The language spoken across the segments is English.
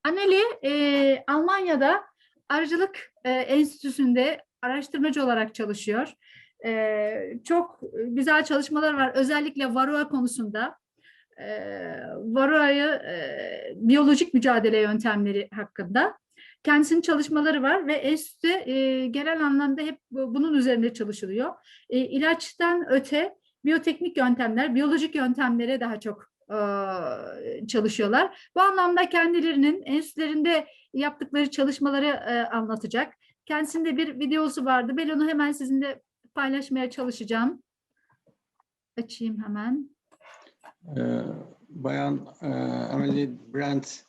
Anneli Almanya'da arıcılık enstitüsünde araştırmacı olarak çalışıyor. Çok güzel çalışmalar var. Özellikle varroa konusunda. Varroa'yı biyolojik mücadele yöntemleri hakkında. Kendisinin çalışmaları var ve enstitüde genel anlamda hep bunun üzerinde çalışılıyor. İlaçtan öte biyoteknik yöntemler, biyolojik yöntemlere daha çok çalışıyorlar. Bu anlamda kendilerinin enstitülerinde yaptıkları çalışmaları anlatacak. Kendisinde bir videosu vardı. Ben onu hemen sizinle paylaşmaya çalışacağım. Açayım hemen. Bayan Emily Brandt,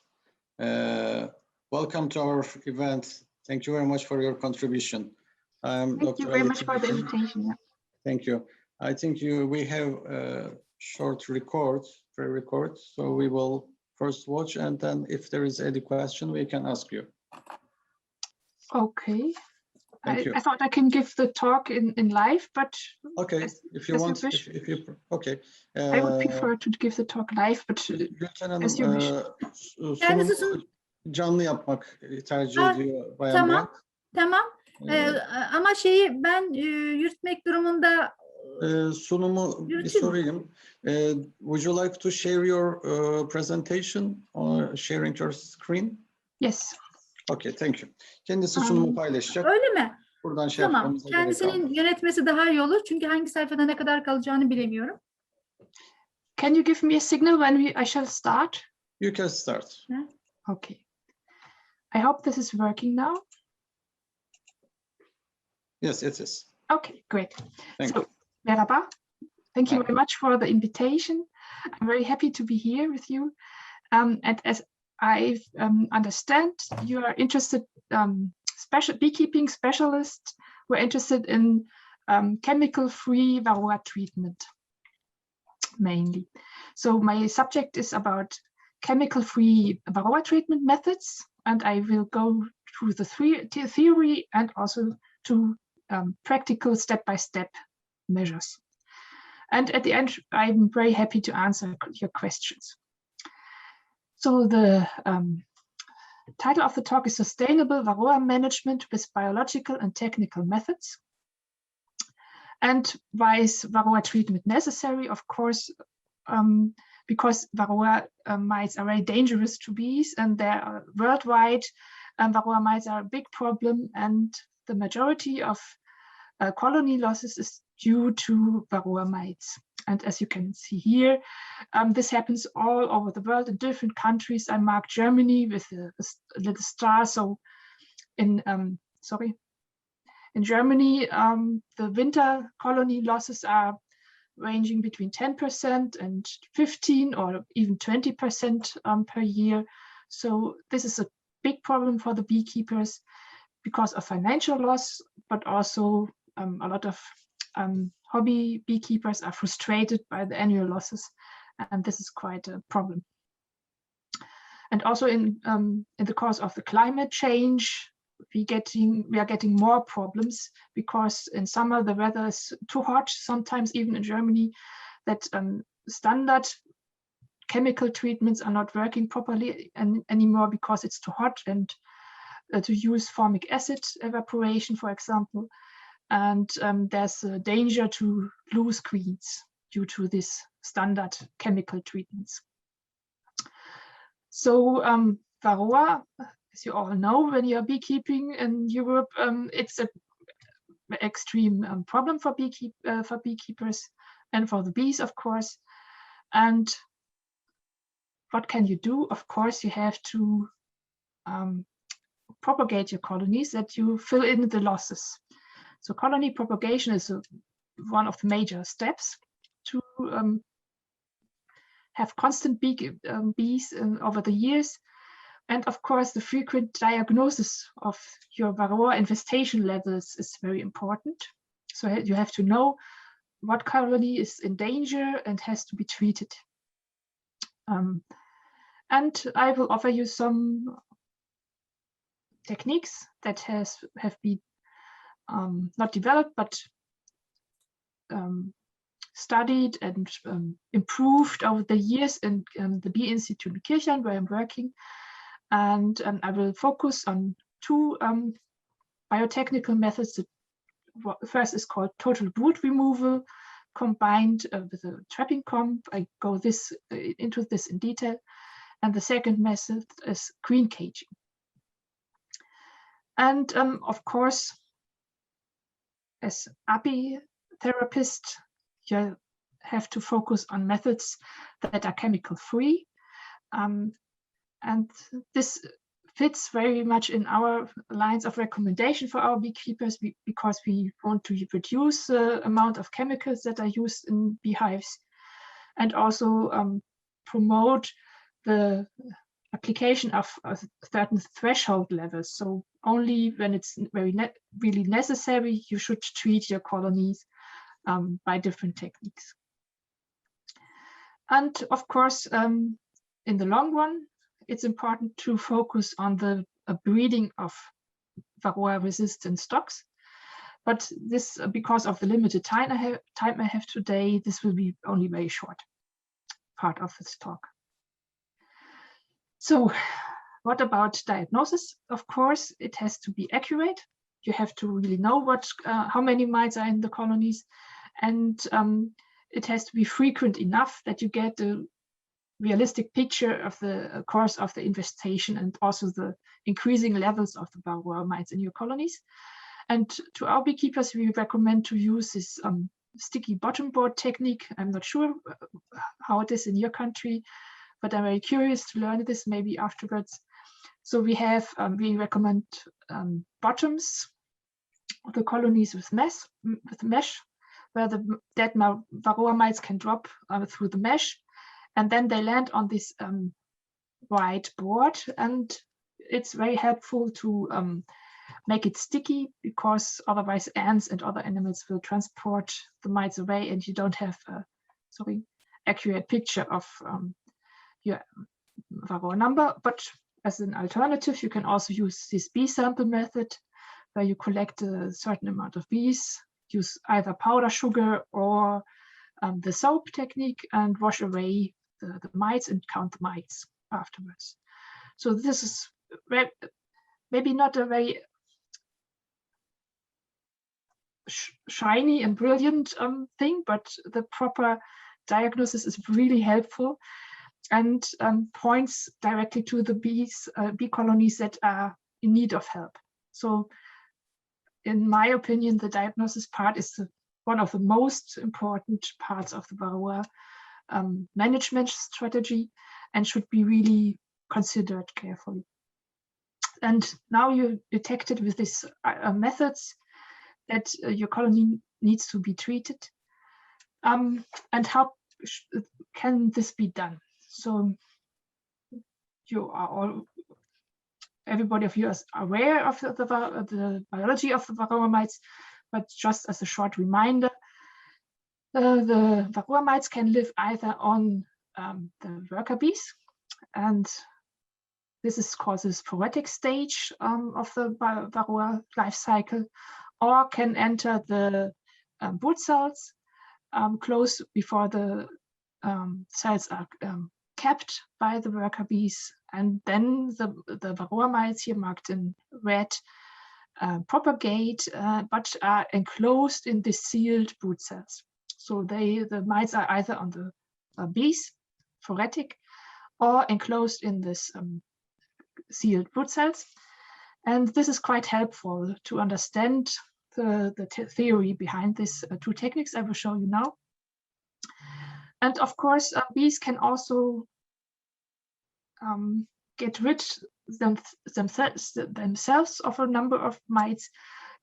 welcome to our event. Thank you very much for your contribution. Thank you very much for the invitation. Thank you. I think we have a short pre-record, so we will first watch, and then if there is any question, we can ask you. Okay. Thank you. I thought I can give the talk in live, but okay, if you want, if you okay. I would prefer to give the talk live, but Gülten Hanım, as you wish. Sunumu canlı yapmak tercih ediyor Bayan Tamam, Brandt. tamam. Ama şeyi ben yürütmek durumunda sunumu bir sorayım. Would you like to share your presentation or sharing your screen? Yes. Okay, thank you. Kendisi sunumu paylaşacak. Öyle mi? Buradan Tamam. yapmamıza gerek Kendisinin kalmadı. yönetmesi daha iyi olur. Çünkü hangi sayfada ne kadar kalacağını bilemiyorum. Can you give me a signal when I shall start? You can start. Okay. I hope this is working now. Yes, it is. Okay, great. Thank you. Merhaba. Thank you very much for the invitation. I'm very happy to be here with you. And as I understand, you are interested, beekeeping specialists who are interested in chemical-free varroa treatment, mainly. So my subject is about chemical-free varroa treatment methods, and I will go through the theory and also to practical step-by-step measures. And at the end, I'm very happy to answer your questions. So the title of the talk is Sustainable Varroa Management with Biological and Technical Methods. And why is varroa treatment necessary? Of course, because varroa mites are very dangerous to bees, and they are worldwide. Varroa mites are a big problem, and the majority of colony losses is due to varroa mites. And as you can see here, this happens all over the world in different countries. I marked Germany with a little star. So in Germany, the winter colony losses are ranging between 10% and 15 or even 20% per year. So this is a big problem for the beekeepers because of financial loss, but also a lot of hobby beekeepers are frustrated by the annual losses, and this is quite a problem. And also in the course of the climate change, we are getting more problems because in summer the weather is too hot, sometimes even in Germany, that standard chemical treatments are not working properly anymore because it's too hot, and to use formic acid evaporation, for example. And there's a danger to lose queens due to this standard chemical treatments. So varroa, as you all know, when you're beekeeping in Europe, it's an extreme problem for beekeepers and for the bees, of course. And what can you do? Of course, you have to propagate your colonies, that you fill in the losses. So colony propagation is one of the major steps to have constant bees over the years. And of course, the frequent diagnosis of your varroa infestation levels is very important. So you have to know what colony is in danger and has to be treated. And I will offer you some techniques that have been not developed, but studied and improved over the years in the Bee Institute in Kirchheim, where I'm working. And I will focus on two biotechnical methods. The first is called total brood removal, combined with a trapping comb. I go into this in detail. And the second method is queen caging. And of course, as apitherapist, you have to focus on methods that are chemical free. And this fits very much in our lines of recommendation for our beekeepers because we want to reduce the amount of chemicals that are used in beehives, and also promote the application of certain threshold levels. So only when it's really necessary, you should treat your colonies by different techniques. And of course, in the long run, it's important to focus on the breeding of Varroa-resistant stocks. But this, because of the limited time I have today, this will be only very short part of this talk. So what about diagnosis? Of course, it has to be accurate. You have to really know how many mites are in the colonies, and it has to be frequent enough that you get a realistic picture of the course of the infestation and also the increasing levels of the Varroa mites in your colonies. And to our beekeepers, we recommend to use this sticky bottom board technique. I'm not sure how it is in your country, but I'm very curious to learn this maybe afterwards. So we recommend bottoms of the colonies with mesh, where the dead Varroa mites can drop through the mesh, and then they land on this white board, and it's very helpful to make it sticky, because otherwise ants and other animals will transport the mites away, and you don't have a accurate picture of your Varroa number. But as an alternative, you can also use this bee sample method, where you collect a certain amount of bees, use either powder sugar or the soap technique, and wash away the mites and count the mites afterwards. So this is maybe not a very shiny and brilliant thing, but the proper diagnosis is really helpful and points directly to the bee colonies that are in need of help. So in my opinion, the diagnosis part is one of the most important parts of the Varroa management strategy, and should be really considered carefully. And now you detected with these methods that your colony needs to be treated. And how can this be done? So everybody of you is aware of the biology of the Varroa mites, but just as a short reminder, the Varroa mites can live either on the worker bees, and this is called the sporadic stage of the Varroa life cycle, or can enter the brood cells close before the cells are kept by the worker bees, and then the Varroa mites, here marked in red, propagate, but are enclosed in the sealed brood cells. So the mites are either on the bees, sporadic, or enclosed in this sealed brood cells. And this is quite helpful to understand the theory behind these two techniques I will show you now. And of course, bees can also get rid themselves of a number of mites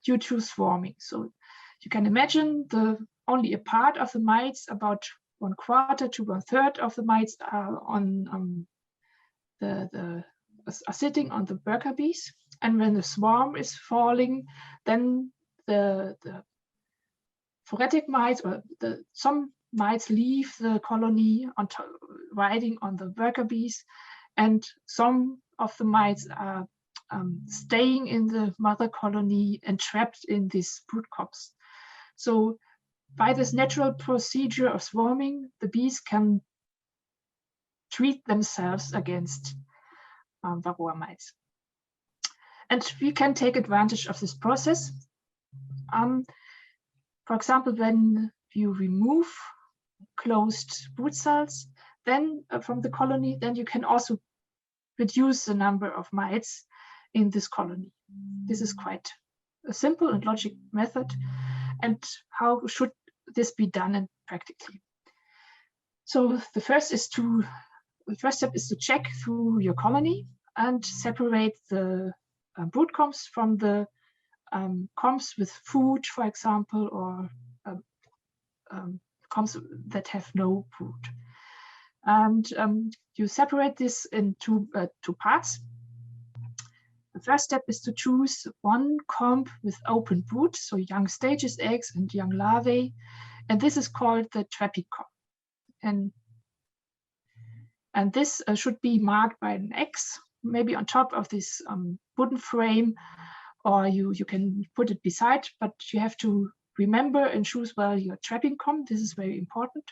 due to swarming. So you can imagine only a part of the mites, about 1/4 to 1/3 of the mites are are sitting on the worker bees. And when the swarm is falling, then the sporadic mites, or some mites, leave the colony riding on the worker bees, and some of the mites are staying in the mother colony and trapped in these brood cups. So by this natural procedure of swarming, the bees can treat themselves against varroa mites. And we can take advantage of this process. For example, when you remove closed brood cells then from the colony, then you can also reduce the number of mites in this colony. This is quite a simple and logic method. And how should this be done practically? So the first step is to check through your colony and separate the brood combs from the combs with food, for example, or combs that have no brood. And you separate this into two parts. The first step is to choose one comb with open brood, so young stages, eggs, and young larvae. And this is called the trapping comb. And this should be marked by an X, maybe on top of this wooden frame, or you can put it beside, but you have to remember and choose well your trapping comb. This is very important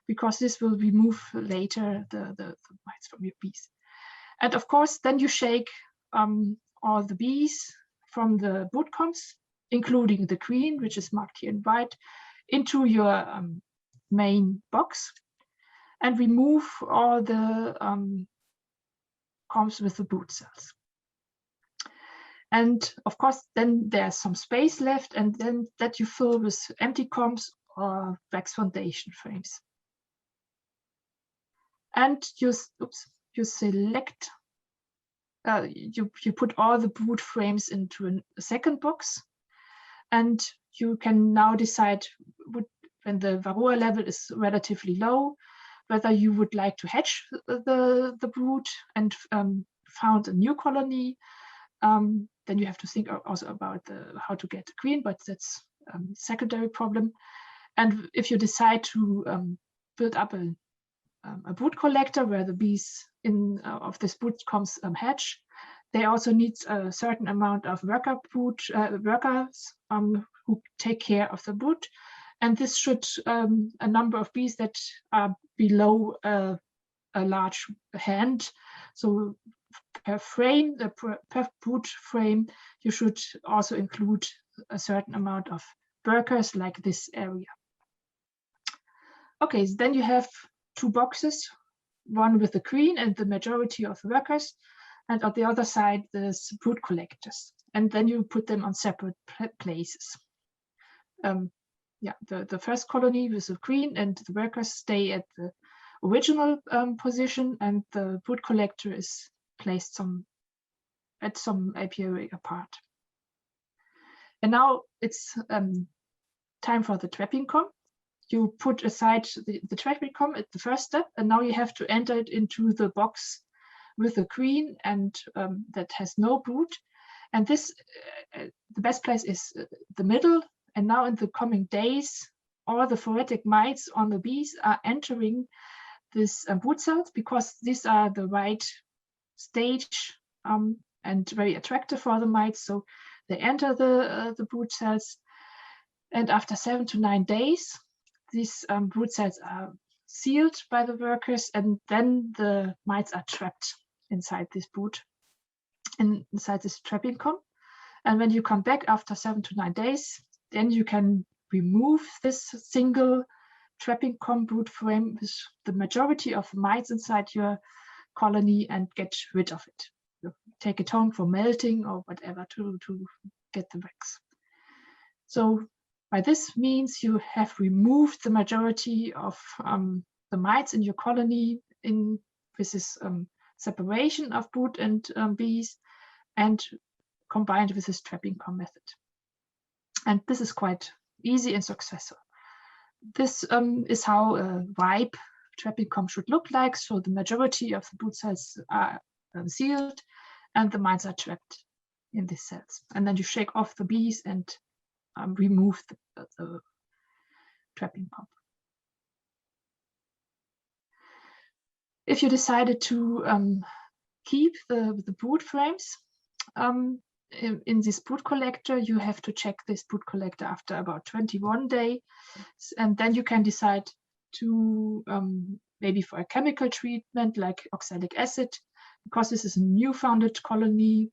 because this will remove later the mites from your bees. And of course, then you shake all the bees from the brood combs, including the queen, which is marked here in white, into your main box, and remove all the combs with the brood cells. And of course, then there's some space left, and then that you fill with empty combs or wax foundation frames. And you select, you put all the brood frames into a second box, and you can now decide when the varroa level is relatively low, whether you would like to hatch the brood and found a new colony. Then you have to think also about how to get the queen, but that's a secondary problem. And if you decide to build up a brood collector where the bees of this brood combs hatch, they also need a certain amount of workers who take care of the brood. And this should a number of bees that are below a large hand. So per frame, per brood frame, you should also include a certain amount of workers like this area. Okay, so then you have two boxes, one with the queen and the majority of workers, and on the other side there's brood collectors, and then you put them on separate places. The first colony with the queen and the workers stay at the original position, and the brood collector is placed at some apiary apart. And now it's time for the trapping comb. You put aside the trapping comb at the first step, and now you have to enter it into the box with the queen and that has no brood. And this, the best place is the middle. And now in the coming days, all the phoretic mites on the bees are entering this brood cells, because these are the right stage and very attractive for the mites. So they enter the brood cells, and after 7 to 9 days, these brood cells are sealed by the workers, and then the mites are trapped inside this brood, inside this trapping comb. And when you come back after 7 to 9 days, then you can remove this single trapping comb brood frame with the majority of mites inside your colony and get rid of it. You take it home for melting or whatever to get the wax. So by this means you have removed the majority of the mites in your colony with this separation of brood and bees, and combined with this trapping comb method. And this is quite easy and successful. This is how a ripe trapping comb should look like. So the majority of the brood cells are sealed and the mites are trapped in these cells. And then you shake off the bees and remove the trapping comb. If you decided to keep the brood frames in this brood collector, you have to check this brood collector after about 21 days, and then you can decide to maybe for a chemical treatment like oxalic acid because this is a new founded colony,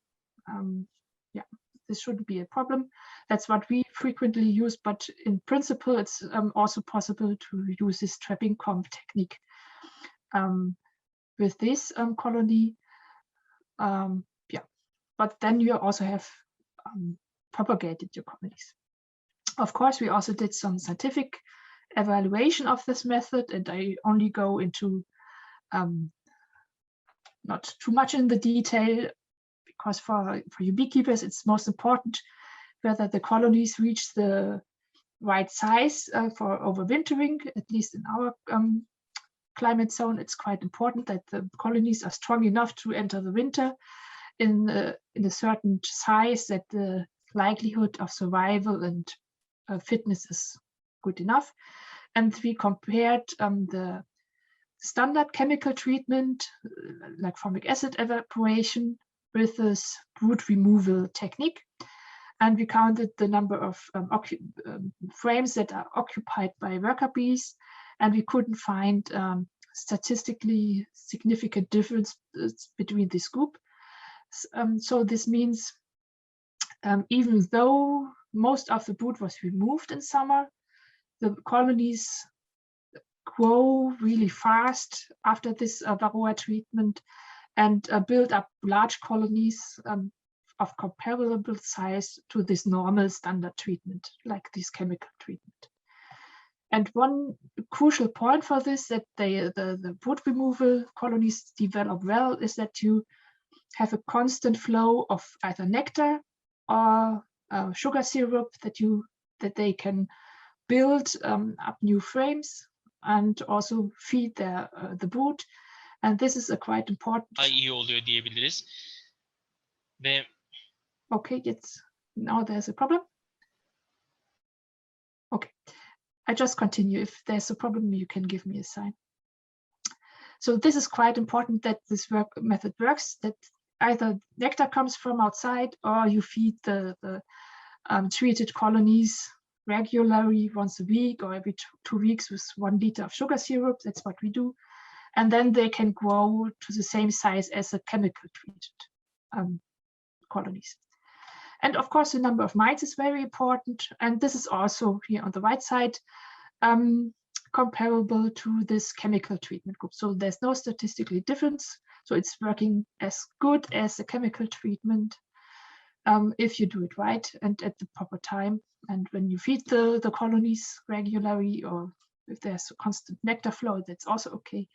yeah, this shouldn't be a problem. That's what we frequently use, but in principle, it's also possible to use this trapping comp technique with this colony. Yeah, but then you also have propagated your colonies. Of course, we also did some scientific evaluation of this method, and I only go into not too much in the detail, because for you beekeepers, it's most important whether the colonies reach the right size for overwintering. At least in our climate zone, it's quite important that the colonies are strong enough to enter the winter in a certain size that the likelihood of survival and fitness is good enough. And we compared the standard chemical treatment, like formic acid evaporation, with this brood removal technique. And we counted the number of frames that are occupied by worker bees, and we couldn't find statistically significant difference between this group. So this means even though most of the brood was removed in summer, the colonies grow really fast after this varroa treatment and build up large colonies of comparable size to this normal standard treatment, like this chemical treatment. And one crucial point for this, that the brood removal colonies develop well, is that you have a constant flow of either nectar or sugar syrup that they can build up new frames and also feed the brood. And this is a quite important. İyi oluyor diyebiliriz. Ve okay, now there's a problem. Okay, I just continue. If there's a problem, you can give me a sign. So this is quite important that this method works, that either nectar comes from outside or you feed the treated colonies regularly once a week or every 2 weeks with 1 liter of sugar syrup. That's what we do. And then they can grow to the same size as the chemical treated colonies. And of course, the number of mites is very important. And this is also here on the right side, comparable to this chemical treatment group. So there's no statistical difference. So it's working as good as the chemical treatment if you do it right and at the proper time. And when you feed the colonies regularly, or if there's a constant nectar flow, that's also okay.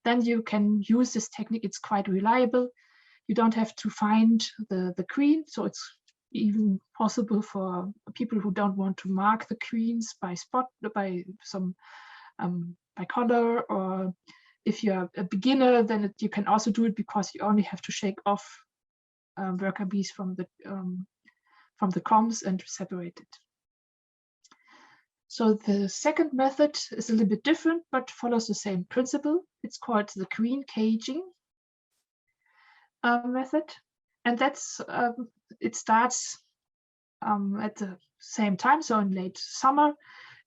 Then you can use this technique. It's quite reliable. You don't have to find the queen. So it's even possible for people who don't want to mark the queens by color, or if you're a beginner, then you can also do it because you only have to shake off worker bees from the combs and separate it. So the second method is a little bit different, but follows the same principle. It's called the queen caging method, and that's it starts at the same time, so in late summer,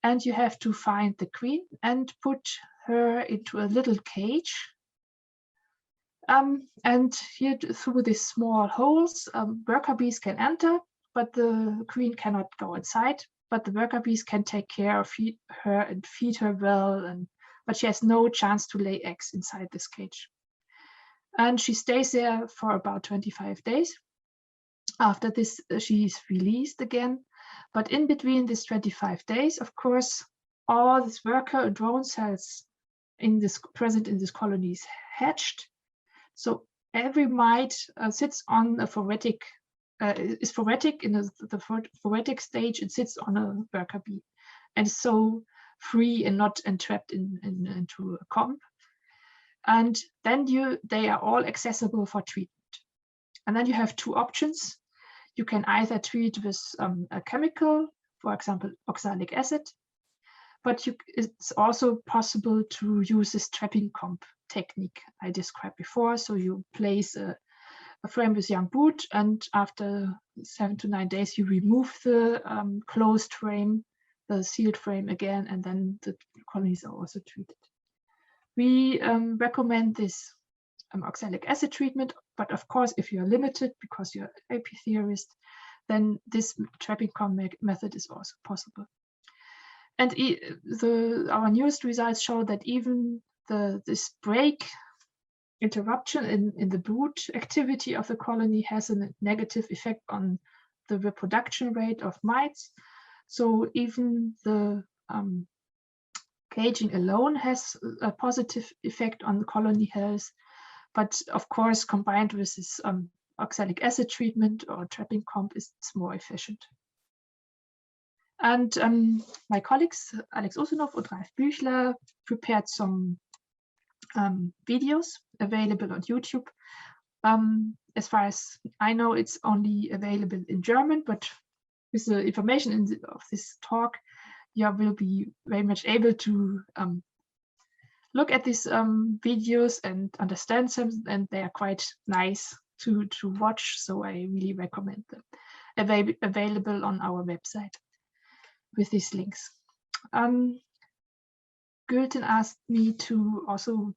and you have to find the queen and put her into a little cage. And here through these small holes, worker bees can enter, but the queen cannot go inside. But the worker bees can take care of her and feed her well, but she has no chance to lay eggs inside this cage. And she stays there for about 25 days. After this, she is released again. But in between these 25 days, of course, all these worker and drone cells present in this colony is hatched. So every mite sits on a phoretic, is phoretic in the phoretic stage. It sits on a worker bee and is so free and not entrapped into a comb. And then they are all accessible for treatment. And then you have 2 options. You can either treat with a chemical, for example, oxalic acid, but it's also possible to use this trapping comb technique I described before. So you place a frame with young brood, and after 7 to 9 days, you remove the closed frame, the sealed frame again, and then the colonies are also treated. We recommend this oxalic acid treatment. But of course, if you are limited because you're an apitheorist, then this trapping comb method is also possible. And our newest results show that even this break interruption in the brood activity of the colony has a negative effect on the reproduction rate of mites. So even the caging alone has a positive effect on the colony health, but of course combined with this oxalic acid treatment or trapping comb, it's more efficient. And my colleagues, Alex Usunov and Ralf Büchler, prepared some videos available on YouTube. As far as I know, it's only available in German, but with the information of this talk, you will be very much able to look at these videos and understand them, and they are quite nice to watch, so I really recommend them. Available on our website with these links. Gülten asked me to also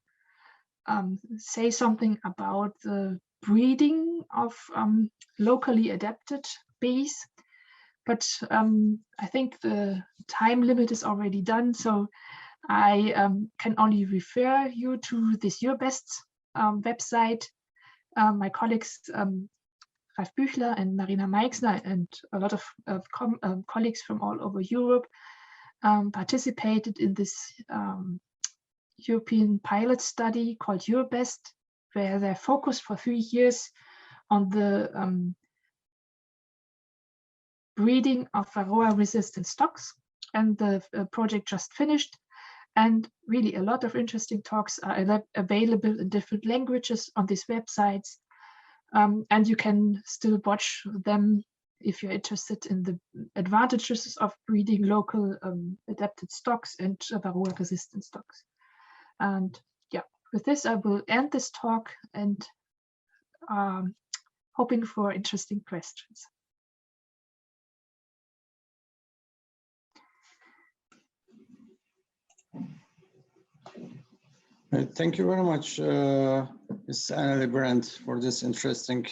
say something about the breeding of locally adapted bees, but I think the time limit is already done, so I can only refer you to this Your Best website. My colleagues Ralf Büchler and Marina Meixner and a lot of colleagues from all over Europe participated in this European pilot study called Your Best, where they focused for 3 years on the breeding of Varroa-resistant stocks, and the project just finished. And really a lot of interesting talks are available in different languages on these websites. And you can still watch them if you're interested in the advantages of breeding local adapted stocks and Varroa-resistant stocks. And yeah, with this, I will end this talk and hoping for interesting questions. Thank you very much, Ms. Annelie Brandt, for this interesting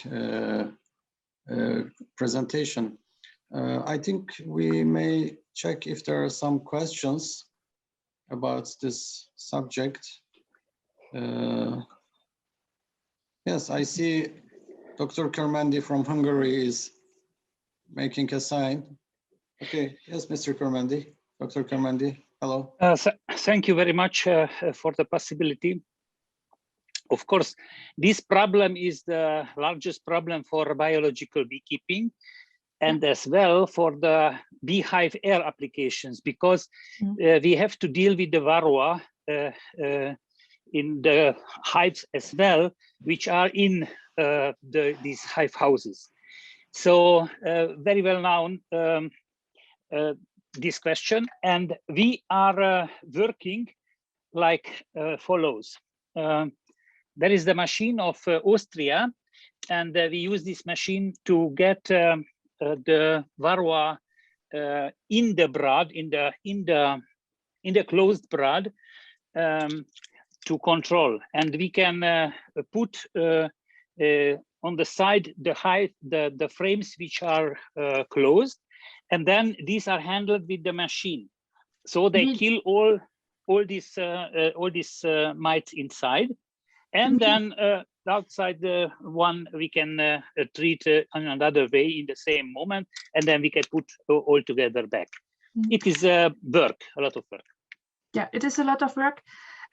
presentation. I think we may check if there are some questions about this subject. Yes, I see Dr. Kermendi from Hungary is making a sign. Okay, yes, Mr. Kermendi, Dr. Kermendi, hello. Thank you very much for the possibility. Of course, this problem is the largest problem for biological beekeeping, and as well for the beehive air applications, because we have to deal with the varroa in the hives as well, which are in these hive houses. So very well known this question, and we are working like follows. There is the machine of Austria, and we use this machine to get the varroa in the brood, in the closed brood, to control. And we can put on the side the frames which are closed, and then these are handled with the machine. So they kill all these mites inside, and then outside the one we can treat in another way in the same moment, and then we can put all together back. It is work, a lot of work. Yeah, it is a lot of work.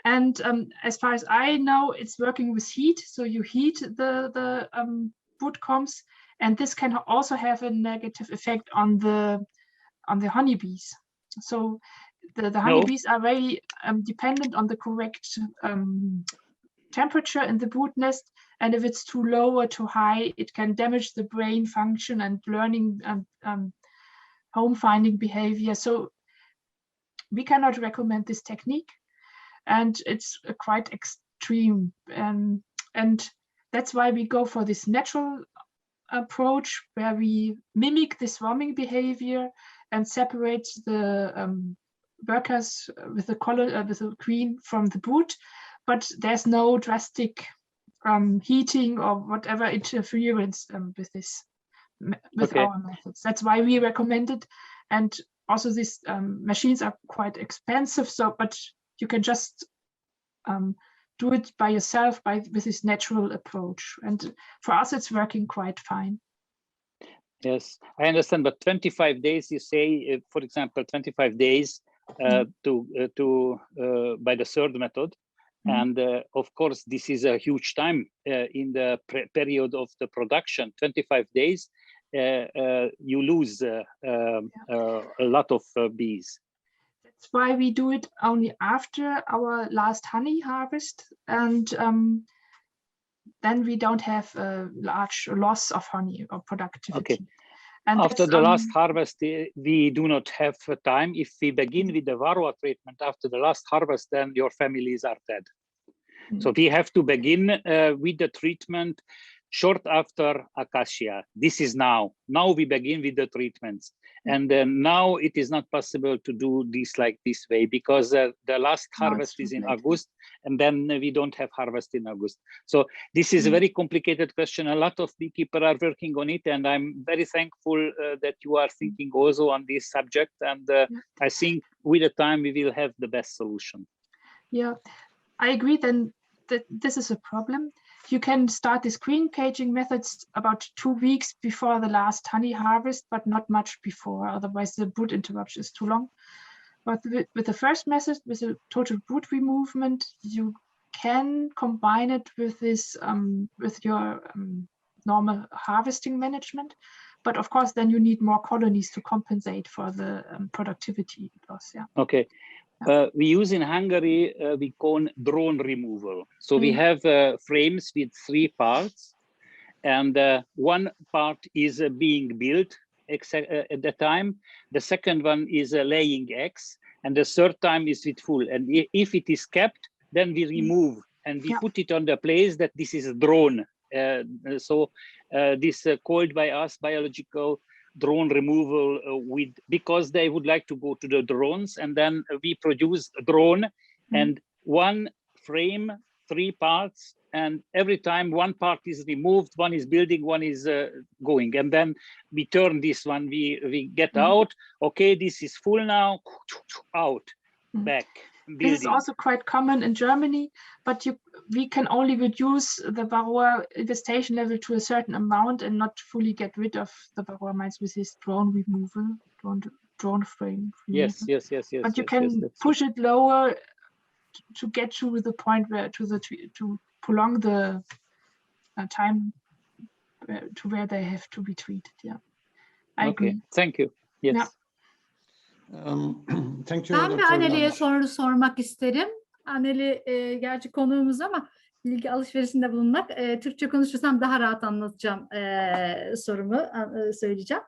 And as far as I know, it's working with heat. So you heat the brood combs, and this can also have a negative effect on the honeybees. So the honeybees are very dependent on the correct temperature in the brood nest, and if it's too low or too high, it can damage the brain function and learning home finding behavior. So we cannot recommend this technique, and it's quite extreme, and that's why we go for this natural approach where we mimic the swarming behavior and separate the workers with the color with the queen from the brood, but there's no drastic heating or whatever interference with this with Okay. our methods. That's why we recommend it. And also these machines are quite expensive, so but you can just do it by yourself with this natural approach. And for us, it's working quite fine. Yes, I understand, but 25 days, you say, for example, 25 days by the third method. And of course, this is a huge time in the period of the production. 25 days, you lose a lot of bees. That's why we do it only after our last honey harvest, and then we don't have a large loss of honey or productivity. Okay. And after the last harvest, we do not have time. If we begin with the varroa treatment after the last harvest, then your families are dead. So we have to begin with the treatment short after acacia. This is now. Now we begin with the treatments. And now it is not possible to do this like this way, because the last harvest is in August, and then we don't have harvest in August. So this is a very complicated question. A lot of beekeepers are working on it, and I'm very thankful that you are thinking also on this subject. And I think with the time we will have the best solution. Yeah, I agree then that this is a problem. You can start the screen caging methods about 2 weeks before the last honey harvest, but not much before, otherwise the brood interruption is too long. But with the first method, with a total brood removement, you can combine it with this, with your normal harvesting management. But of course, then you need more colonies to compensate for the productivity loss. Yeah. Okay. We use in Hungary, we call drone removal. So we have frames with 3 parts, and one part is being built at the time. The second one is laying eggs, and the third time is with full. And if it is kept, then we remove and we put it on the place that this is a drone. So this called by us biological drone removal because they would like to go to the drones, and then we produce a drone and one frame, 3 parts, and every time one part is removed, one is building, one is going, and then we turn this one, we get out, okay, this is full now, out, back. Building. This is also quite common in Germany, but we can only reduce the varroa infestation level to a certain amount and not fully get rid of the varroa mites with this drone removal, drone frame removal. Yes. But you can push it lower to get to the point where to prolong the time to where they have to be treated. Yeah, I agree. Thank you. Yes. Yeah. Thank you. Ben de Aneli'ye soru sormak isterim. Aneli gerçi konuğumuz ama bilgi alışverişinde bulunmak. Türkçe konuşursam daha rahat anlatacağım sorumu söyleyeceğim.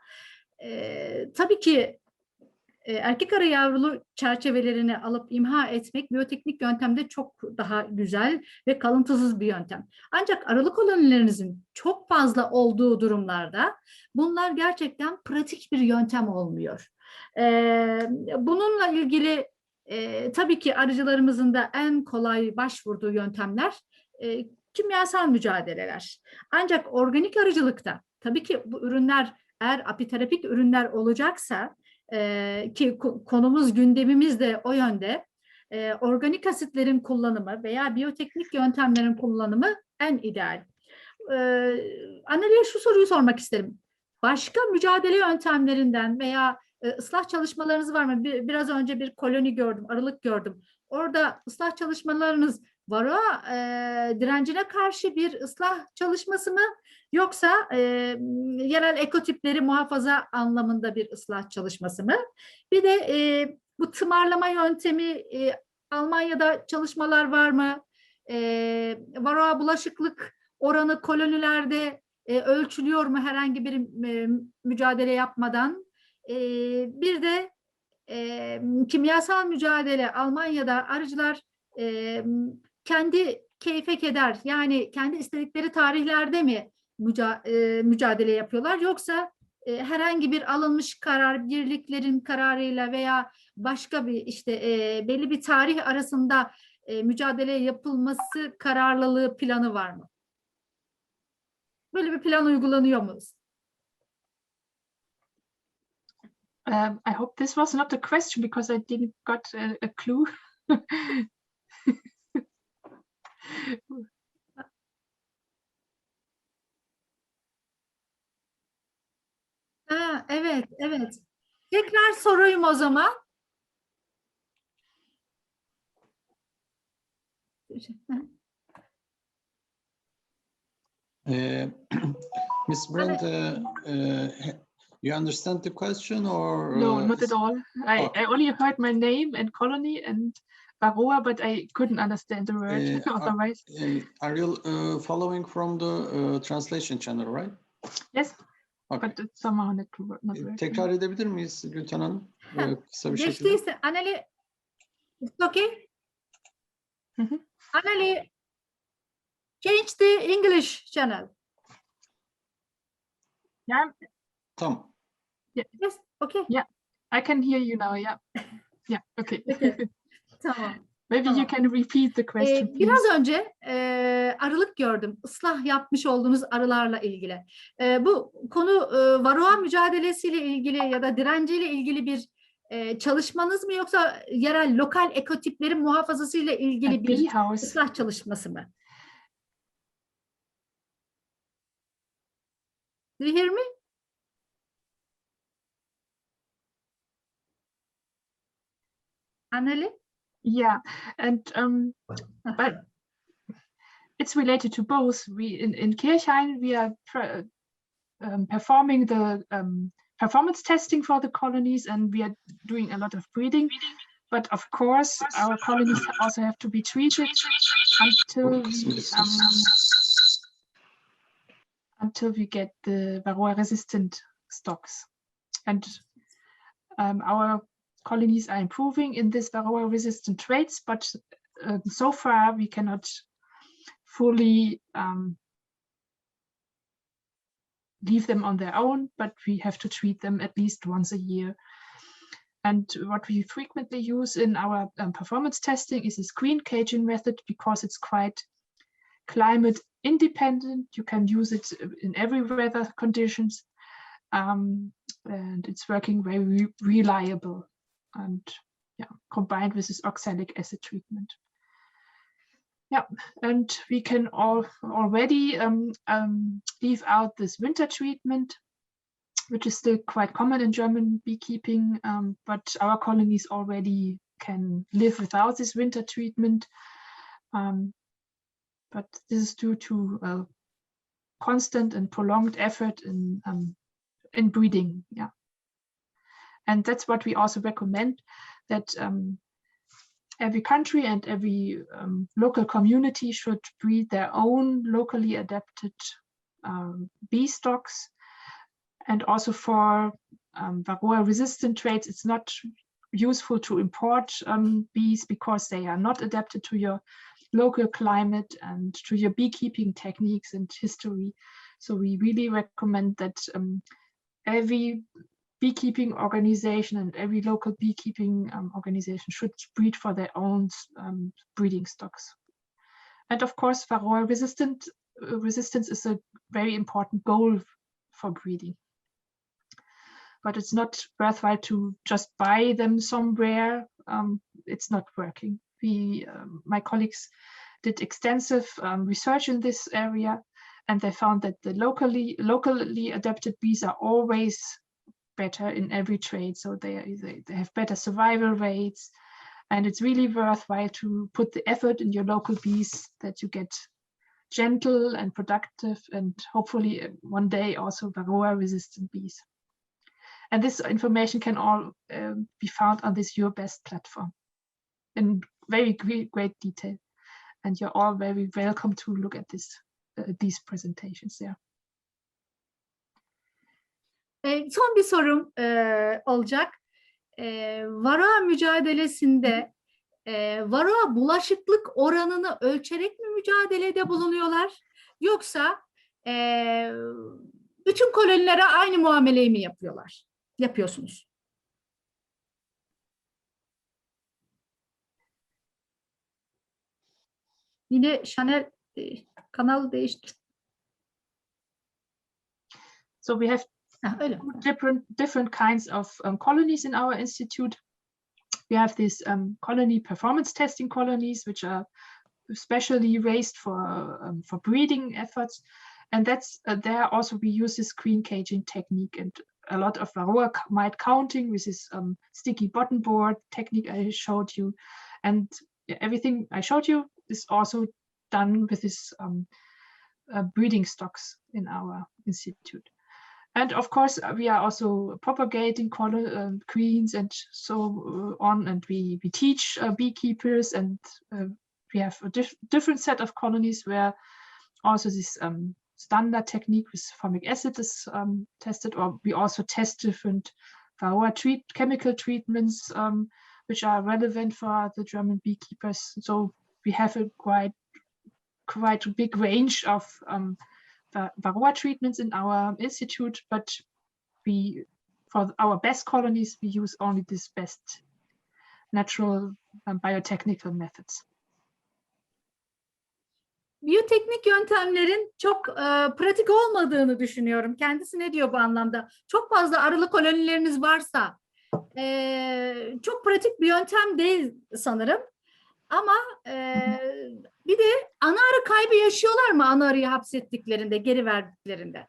Tabii ki erkek arı yavrulu çerçevelerini alıp imha etmek biyoteknik yöntemde çok daha güzel ve kalıntısız bir yöntem. Ancak arılı kolonilerinizin çok fazla olduğu durumlarda bunlar gerçekten pratik bir yöntem olmuyor. Bununla ilgili tabii ki arıcılarımızın da en kolay başvurduğu yöntemler kimyasal mücadeleler. Ancak organik arıcılıkta tabii ki bu ürünler eğer apiterapik ürünler olacaksa ki konumuz gündemimiz de o yönde, organik asitlerin kullanımı veya biyoteknik yöntemlerin kullanımı en ideal. Anneli'ye şu soruyu sormak isterim. Başka mücadele yöntemlerinden veya ıslah çalışmalarınız var mı? Biraz önce bir koloni gördüm, arılık gördüm. Orada ıslah çalışmalarınız varroa direncine karşı bir ıslah çalışması mı? Yoksa yerel ekotipleri muhafaza anlamında bir ıslah çalışması mı? Bir de bu tımarlama yöntemi Almanya'da çalışmalar var mı? Varroa bulaşıklık oranı kolonilerde ölçülüyor mu herhangi bir mücadele yapmadan? Bir de kimyasal mücadele Almanya'da arıcılar kendi keyfe keder, yani kendi istedikleri tarihlerde mi mücadele yapıyorlar, yoksa herhangi bir alınmış karar, birliklerin kararıyla veya başka bir belli bir tarih arasında mücadele yapılması kararlılığı planı var mı? Böyle bir plan uygulanıyor mu? I hope this was not a question because I didn't got a clue. Ha, evet, evet. Tekrar sorayım o zaman. Miss Brent, you understand the question or? No, not at all. I Okay. only heard my name and colony and Varroa, but I couldn't understand the word otherwise. Are you following from the translation channel, right? Yes, Okay. but it's somehow not working. Tekrar edebilir miyiz Gülten Hanım? Kısa bir şekilde. Geçtiyse Anali, it's okay. Mhm. Anali, change the English channel. Yeah, Tamam. Yes, okay. I can hear you now. Yeah, yeah, okay. Okay. Tamam. Maybe you Tamam. can repeat the question, please. Biraz önce arılık gördüm. Islah yapmış olduğunuz arılarla ilgili. Bu konu varroa mücadelesiyle ilgili ya da direnciyle ilgili bir çalışmanız mı yoksa yerel lokal ekotiplerin muhafazasıyla ilgili A bee bir house. ıslah çalışması mı? Do you hear me? Anneli? Yeah, and but it's related to both. We in Kirchhain we are performing the performance testing for the colonies, and we are doing a lot of breeding. But of course, our colonies also have to be treated until we get the varroa resistant stocks, and our colonies are improving in this varroa resistant traits, but so far we cannot fully leave them on their own, but we have to treat them at least once a year. And what we frequently use in our performance testing is a screen caging method because it's quite climate independent. You can use it in every weather conditions, and it's working very reliable, and yeah, combined with this oxalic acid treatment. Yeah, and we can already leave out this winter treatment, which is still quite common in German beekeeping, but our colonies already can live without this winter treatment. But this is due to constant and prolonged effort in breeding. Yeah, and that's what we also recommend, that every country and every local community should breed their own locally adapted bee stocks. And also for varroa resistant traits, it's not useful to import bees because they are not adapted to your local climate and to your beekeeping techniques and history. So we really recommend that every beekeeping organization and every local beekeeping organization should breed for their own breeding stocks. And of course, varroa resistance is a very important goal for breeding. But it's not worthwhile to just buy them somewhere. It's not working. My colleagues did extensive research in this area, and they found that the locally adapted bees are always better in every trait. So they have better survival rates, and it's really worthwhile to put the effort in your local bees that you get gentle and productive, and hopefully one day also varroa resistant bees. And this information can all be found on this Your Best platform in very great detail. And you're all very welcome to look at these presentations there. Son bir sorum olacak. Varroa mücadelesinde varroa bulaşıklık oranını ölçerek mi mücadelede bulunuyorlar? Yoksa bütün kolonilere aynı muameleyi mi yapıyorsunuz? Yine Chanel kanal değişti. So we have Öyle. different kinds of colonies in our institute. We have these colony performance testing colonies, which are specially raised for breeding efforts, and that's there also we use this screen caging technique and a lot of varroa mite counting with this sticky bottom board technique I showed you, and everything I showed you is also done with this breeding stocks in our institute. And of course, we are also propagating queens and so on, and we teach beekeepers, and we have a different set of colonies where also this standard technique with formic acid is tested, or we also test different varroa chemical treatments which are relevant for the German beekeepers. So we have a quite a big range of varroa treatments in our institute, but for our best colonies, we use only this best natural biotechnical methods. Biyoteknik yöntemlerin çok pratik olmadığını düşünüyorum. Kendisi ne diyor bu anlamda? Çok fazla arılı kolonileriniz varsa çok pratik bir yöntem değil sanırım. Ama bir de ana arı kaybı yaşıyorlar mı ana arıyı hapsettiklerinde, geri verdiklerinde?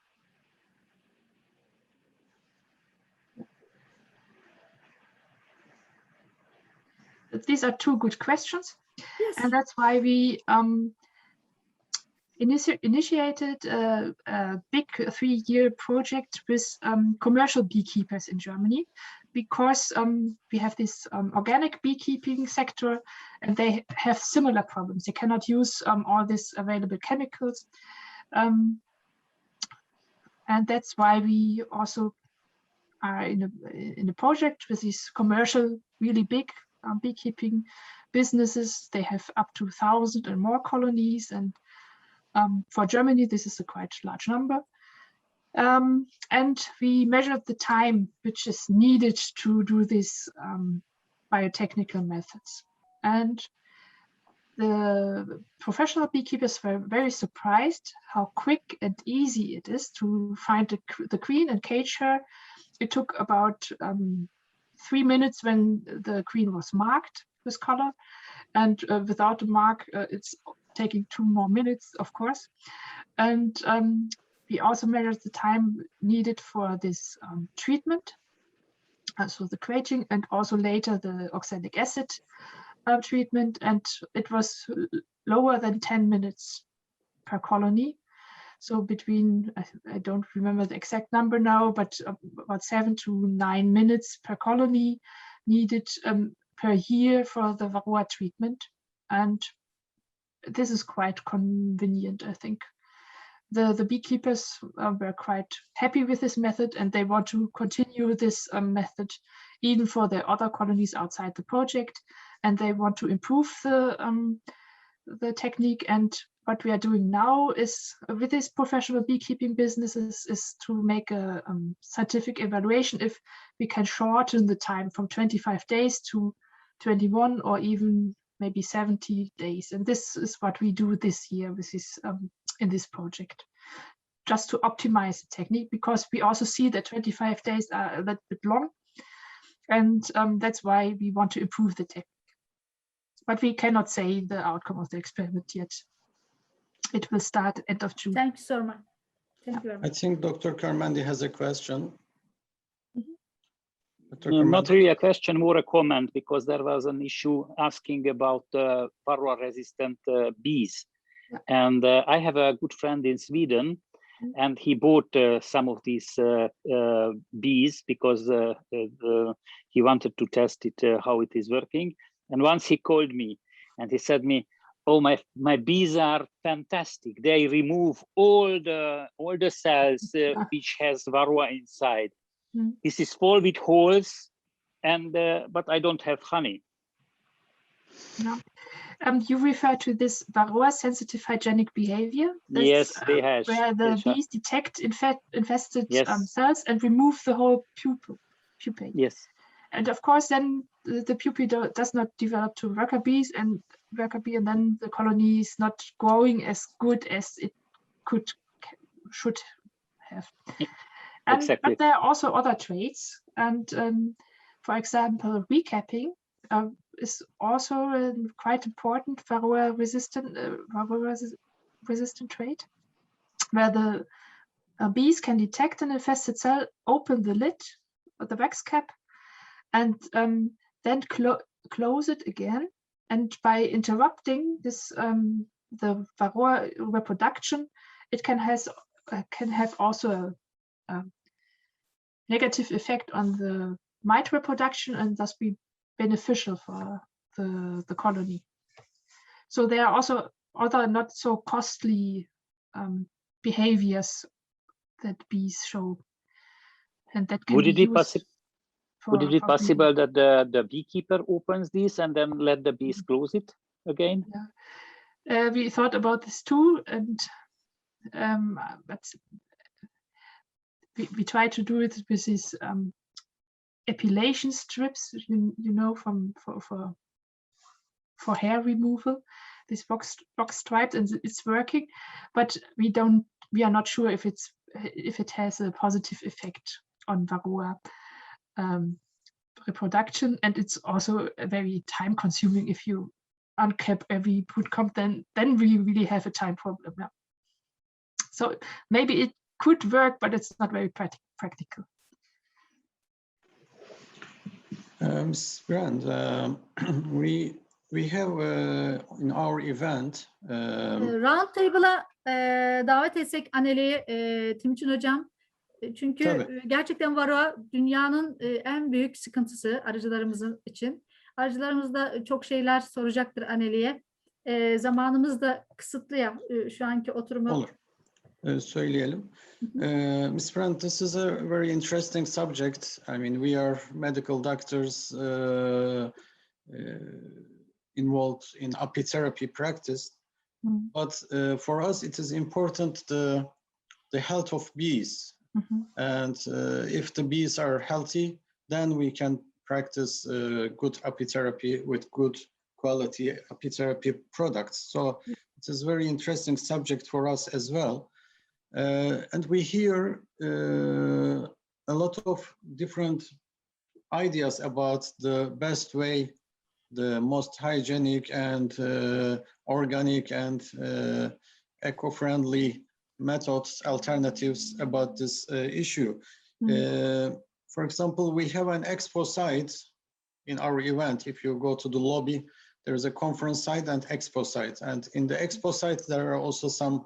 These are two good questions. Yes. And that's why we initiated a big 3-year project with commercial beekeepers in Germany, because we have this organic beekeeping sector, and they have similar problems. They cannot use all these available chemicals. And that's why we also are in a project with these commercial, really big beekeeping businesses. They have up to 1,000 and more colonies, and for Germany, this is a quite large number. And we measured the time which is needed to do these biotechnical methods. And the professional beekeepers were very surprised how quick and easy it is to find the queen and cage her. It took about 3 minutes when the queen was marked with color, and without the mark, it's taking 2 more minutes, of course. And we also measured the time needed for this treatment, so the caging, and also later the oxalic acid treatment, and it was lower than 10 minutes per colony. So between, I don't remember the exact number now, but about 7 to 9 minutes per colony needed per year for the varroa treatment. And this is quite convenient, I think. The beekeepers were quite happy with this method, and they want to continue this method even for their other colonies outside the project, and they want to improve the technique. And what we are doing now is, with these professional beekeeping businesses, is to make a scientific evaluation if we can shorten the time from 25 days to 21 or even maybe 70 days. And this is what we do this year with this in this project, just to optimize the technique, because we also see that 25 days are a little bit long, and that's why we want to improve the technique. But we cannot say the outcome of the experiment yet. It will start end of June. Thank you so much. Thank you very much. I think Dr. Karmandi has a question. Dr. Not Karmandi? really a question, more a comment, because there was an issue asking about varroa-resistant bees. Yeah. And I have a good friend in Sweden, and he bought some of these bees because he wanted to test it, how it is working. And once he called me and he said me, "Oh, my bees are fantastic. They remove all the cells which has varroa inside. This is full with holes, and but I don't have honey." No. You refer to this varroa sensitive hygienic behavior. That's, yes, they have. where the bees detect infested Yes. cells and remove the whole pupae. Yes. And of course, then the pupae does not develop to worker bees, and then the colony is not growing as good as it should have. exactly. But there are also other traits, and for example, recapping is also a quite important varroa resistant trait, where the bees can detect an infested cell, open the lid of the wax cap, and then close it again. And by interrupting this, the varroa reproduction, it can have also a negative effect on the mite reproduction and thus be beneficial for the colony. So there are also other not so costly behaviors that bees show, and that can Would it be used possible? Would it be possible that the beekeeper opens these and then let the bees close it again? Yeah. We thought about this too, and but we try to do it with these epilation strips, you know, for hair removal, this box stripes, and it's working, but we are not sure if it has a positive effect on varroa reproduction, and it's also very time consuming. If you uncap every brood comb, then we really have a time problem. Yeah. So maybe it could work, but it's not very practical. Ms. Brand, we have in our event Round Table'a davet etsek Aneli'yi, Timuçin Hocam. Çünkü Tabii. gerçekten varroa dünyanın en büyük sıkıntısı arıcılarımızın için. Arıcılarımız da çok şeyler soracaktır Aneli'ye. Zamanımız da kısıtlı ya şu anki oturumu. Olur. Söyleyelim. Ms. Brandt, this is a very interesting subject. I mean, we are medical doctors involved in apitherapy practice, but for us it is important the health of bees. And if the bees are healthy, then we can practice good apitherapy with good quality apitherapy products. So it is a very interesting subject for us as well. And we hear a lot of different ideas about the best way, the most hygienic and organic and eco-friendly methods, alternatives about this issue. For example, we have an expo site in our event. If you go to the lobby, there is a conference site and expo site. And in the expo site, there are also some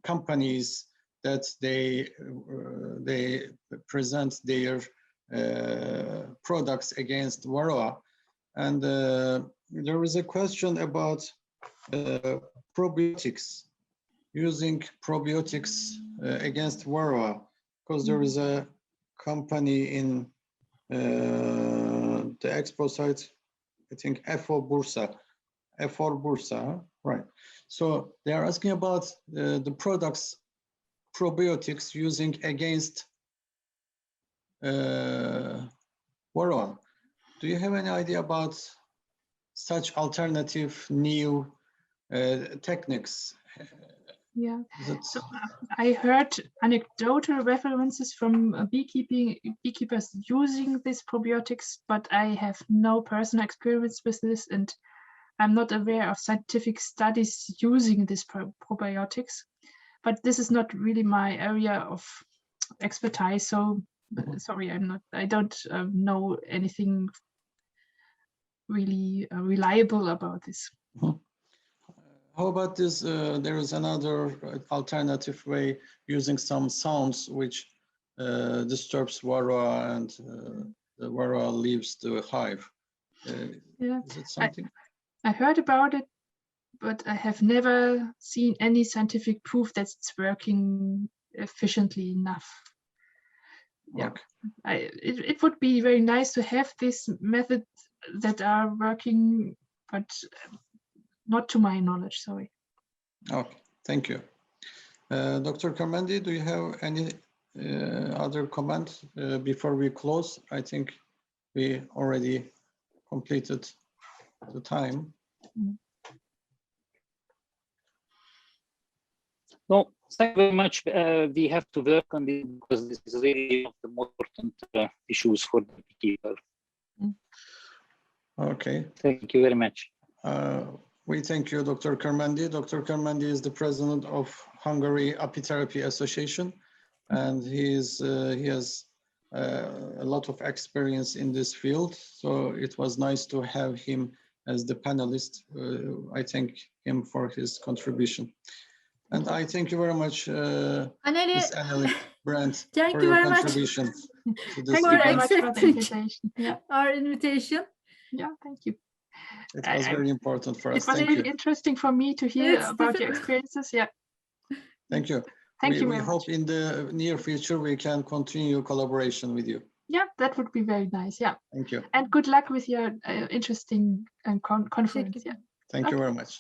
companies that they present their products against varroa. And there is a question about probiotics, using probiotics against varroa, because there is a company in the expo site, I think Efor Bursa, right? So they are asking about the products, probiotics using against varroa. Do you have any idea about such alternative new techniques? Yeah, so I heard anecdotal references from beekeepers using these probiotics, but I have no personal experience with this, and I'm not aware of scientific studies using these probiotics. But this is not really my area of expertise, so sorry, I don't know anything really reliable about this. How about this? There is another alternative way, using some sounds which disturbs varroa, and the varroa leaves the hive. Yeah, is it something? I heard about it, but I have never seen any scientific proof that it's working efficiently enough. Yeah, Okay. It would be very nice to have this method that are working, but not to my knowledge, sorry. Okay, thank you. Dr. Kermendi, do you have any other comments before we close? I think we already completed the time. No, thank you very much. We have to work on this because this is really one of the most important issues for the beekeeper. Okay. Thank you very much. We thank you, Dr. Kermendi. Dr. Kermendi is the president of Hungary Apitherapy Association, and he has a lot of experience in this field. So it was nice to have him as the panelist. I thank him for his contribution. And I thank you very much, Ms. Anneli Brandt, Thank for you your very much. contribution to this Thank you very event. much for the accepting. invitation. Yeah, Our invitation. yeah, thank you. It was very important for us. It was Thank really you. interesting for me to hear It's about your different. experiences. Yeah, Thank you. thank you We very much. hope in the near future we can continue collaboration with you. Yeah, that would be very nice. Yeah, Thank you. and good luck with your interesting conference. Teşekkür Yeah. Thank you very much.